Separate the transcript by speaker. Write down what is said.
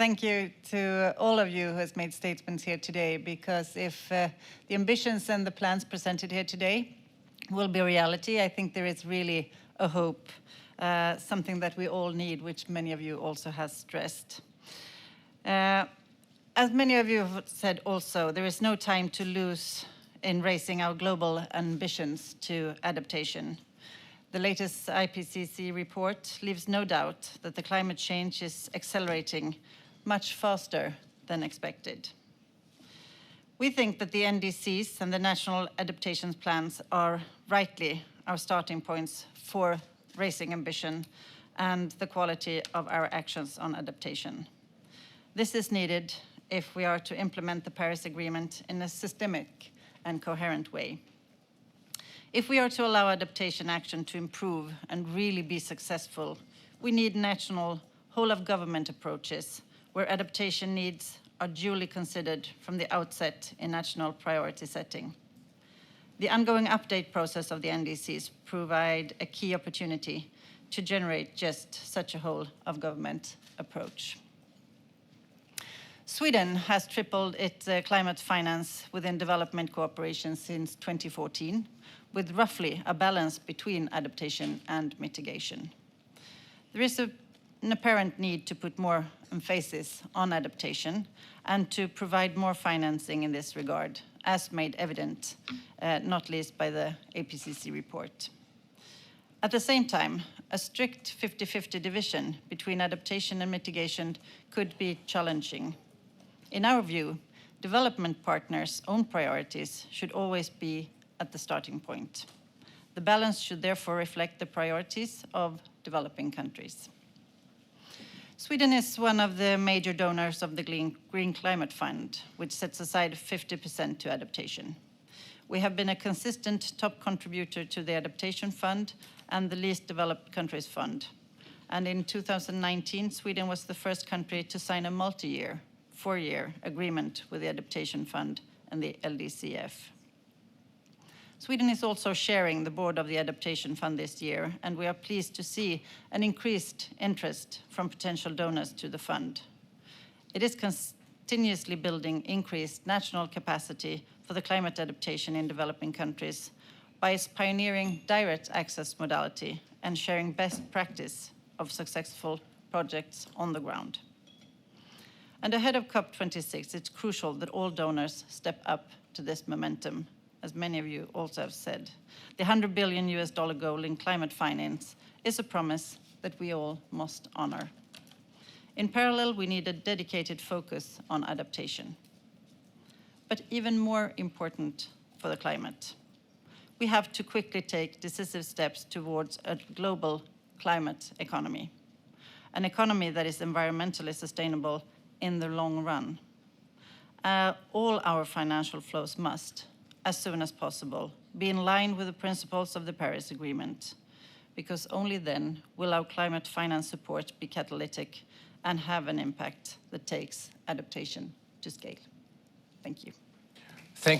Speaker 1: Thank you to all of you who has made statements here today, because if the ambitions and the plans presented here today will be reality, I think there is really a hope, something that we all need, which many of you also has stressed. As many of you have said also, there is no time to lose in raising our global ambitions to adaptation. The latest IPCC report leaves no doubt that the climate change is accelerating much faster than expected. We think that the NDCs and the national adaptation plans are rightly our starting points for raising ambition and the quality of our actions on adaptation. This is needed if we are to implement the Paris Agreement in a systemic and coherent way. If we are to allow adaptation action to improve and really be successful, we need national whole-of-government approaches where adaptation needs are duly considered from the outset in national priority setting. The ongoing update process of the NDCs provide a key opportunity to generate just such a whole-of-government approach. Sweden has tripled its climate finance within development cooperation since 2014, with roughly a balance between adaptation and mitigation. There is an apparent need to put more emphasis on adaptation and to provide more financing in this regard, as made evident, not least by the IPCC report. At the same time, a strict 50-50 division between adaptation and mitigation could be challenging. In our view, development partners' own priorities should always be at the starting point. The balance should therefore reflect the priorities of developing countries. Sweden is one of the major donors of the Green Climate Fund, which sets aside 50% to adaptation. We have been a consistent top contributor to the Adaptation Fund and the Least Developed Countries Fund. And in 2019, Sweden was the first country to sign a multi-year, 4-year agreement with the Adaptation Fund and the LDCF. Sweden is also sharing the board of the Adaptation Fund this year, and we are pleased to see an increased interest from potential donors to the fund. It is continuously building increased national capacity for the climate adaptation in developing countries by its pioneering direct access modality and sharing best practice of successful projects on the ground. And ahead of COP26, it's crucial that all donors step up to this momentum, as many of you also have said. The $100 billion goal in climate finance is a promise that we all must honor. In parallel, we need a dedicated focus on adaptation. But even more important for the climate, we have to quickly take decisive steps towards a global climate economy, an economy that is environmentally sustainable in the long run. All our financial flows must, as soon as possible, be in line with the principles of the Paris Agreement, because only then will our climate finance support be catalytic and have an impact that takes adaptation to scale. Thank you.